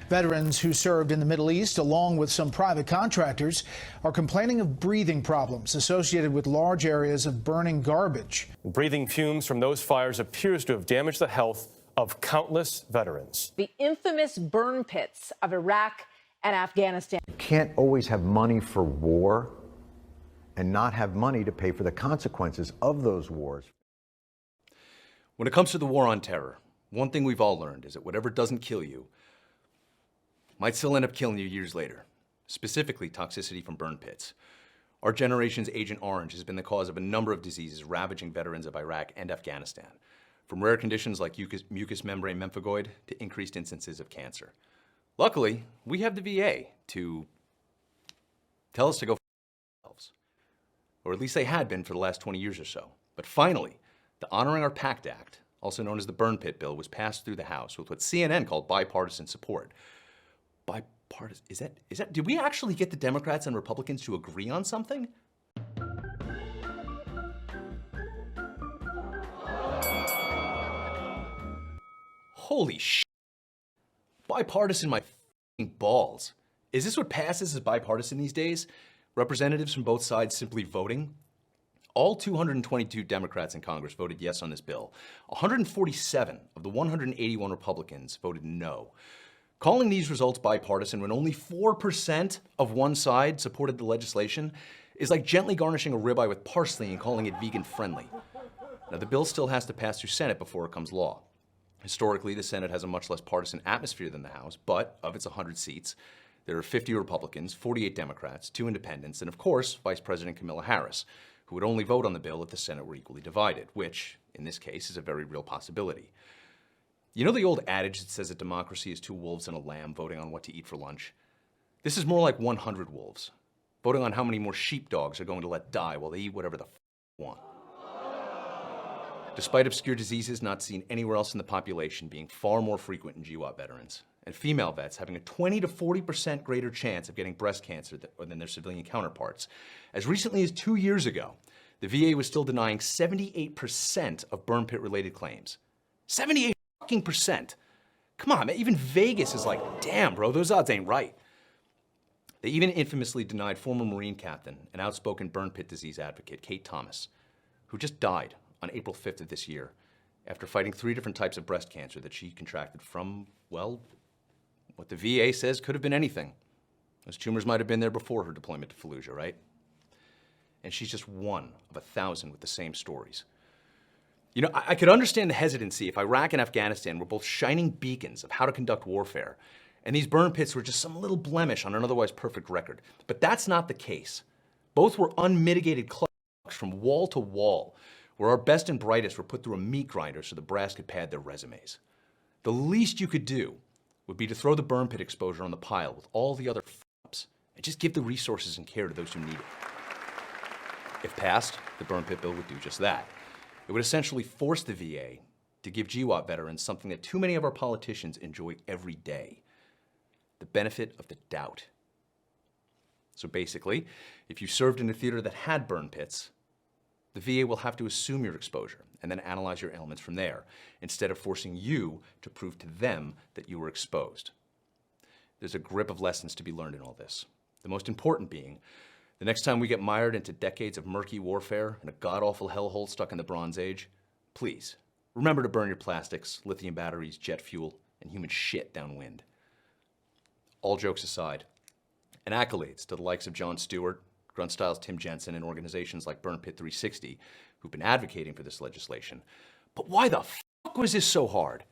Veterans who served in the Middle East, along with some private contractors, are complaining of breathing problems associated with large areas of burning garbage. Breathing fumes from those fires appears to have damaged the health of countless veterans. The infamous burn pits of Iraq and Afghanistan. You can't always have money for war and not have money to pay for the consequences of those wars. When it comes to the war on terror, one thing we've all learned is that whatever doesn't kill you might still end up killing you years later, specifically toxicity from burn pits. Our generation's Agent Orange has been the cause of a number of diseases ravaging veterans of Iraq and Afghanistan, from rare conditions like mucous membrane memphigoid to increased instances of cancer. Luckily, we have the VA to tell us to go f ourselves, or at least they had been for the last 20 years or so. But finally, the Honoring Our Pact Act, also known as the Burn Pit Bill, was passed through the House with what CNN called bipartisan support. Bipartisan, is that, did we actually get the Democrats and Republicans to agree on something? Holy shit. Bipartisan my f***ing balls. Is this what passes as bipartisan these days? Representatives from both sides simply voting? All 222 Democrats in Congress voted yes on this bill. 147 of the 181 Republicans voted no. Calling these results bipartisan when only 4% of one side supported the legislation is like gently garnishing a ribeye with parsley and calling it vegan friendly. Now, the bill still has to pass through Senate before it becomes law. Historically, the Senate has a much less partisan atmosphere than the House, but of its 100 seats, there are 50 Republicans, 48 Democrats, 2 independents, and of course, Vice President Kamala Harris, who would only vote on the bill if the Senate were equally divided, which, in this case, is a very real possibility. You know the old adage that says that democracy is 2 wolves and a lamb voting on what to eat for lunch? This is more like 100 wolves, voting on how many more sheepdogs are going to let die while they eat whatever the f they want. Despite obscure diseases not seen anywhere else in the population being far more frequent in GWOT veterans, and female vets having a 20 to 40% greater chance of getting breast cancer than their civilian counterparts, as recently as 2 years ago, the VA was still denying 78% of burn pit-related claims. 78%! Come on, man, even Vegas is like, damn, bro, those odds ain't right. They even infamously denied former Marine captain and outspoken burn pit disease advocate Kate Thomas, who just died on April 5th of this year after fighting 3 different types of breast cancer that she contracted from, well, what the VA says could have been anything. Those tumors might have been there before her deployment to Fallujah, right? And she's just one of 1,000 with the same stories. You know, I could understand the hesitancy if Iraq and Afghanistan were both shining beacons of how to conduct warfare, and these burn pits were just some little blemish on an otherwise perfect record. But that's not the case. Both were unmitigated clucks from wall to wall, where our best and brightest were put through a meat grinder so the brass could pad their resumes. The least you could do would be to throw the burn pit exposure on the pile with all the other f***ups and just give the resources and care to those who need it. If passed, the burn pit bill would do just that. It would essentially force the VA to give GWOT veterans something that too many of our politicians enjoy every day: the benefit of the doubt. So basically, if you served in a theater that had burn pits, the VA will have to assume your exposure and then analyze your ailments from there, instead of forcing you to prove to them that you were exposed. There's a grip of lessons to be learned in all this. The most important being, the next time we get mired into decades of murky warfare and a god-awful hellhole stuck in the Bronze Age, please remember to burn your plastics, lithium batteries, jet fuel, and human shit downwind. All jokes aside, and accolades to the likes of Jon Stewart, Grunt Styles Tim Jensen, and organizations like Burn Pit 360 who've been advocating for this legislation. But why the fuck was this so hard?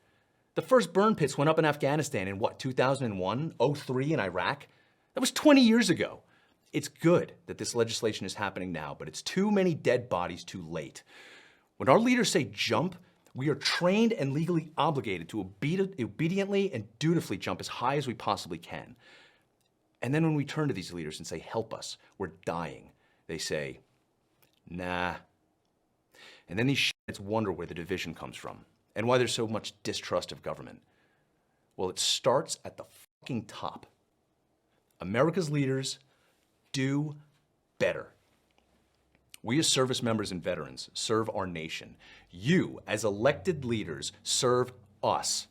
The first burn pits went up in Afghanistan in what, 2001, 03 in Iraq? That was 20 years ago. It's good that this legislation is happening now, but it's too many dead bodies too late. When our leaders say jump, we are trained and legally obligated to obediently and dutifully jump as high as we possibly can. And then when we turn to these leaders and say, help us, we're dying, they say, nah. And then these shits wonder where the division comes from and why there's so much distrust of government. Well, it starts at the fucking top. America's leaders do better. We as service members and veterans serve our nation. You, as elected leaders, serve us.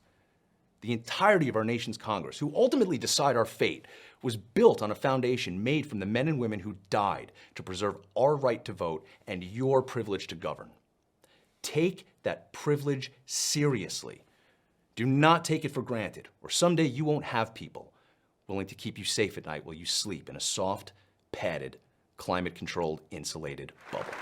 The entirety of our nation's Congress, who ultimately decide our fate, was built on a foundation made from the men and women who died to preserve our right to vote and your privilege to govern. Take that privilege seriously. Do not take it for granted, or someday you won't have people willing to keep you safe at night while you sleep in a soft, padded, climate-controlled, insulated bubble.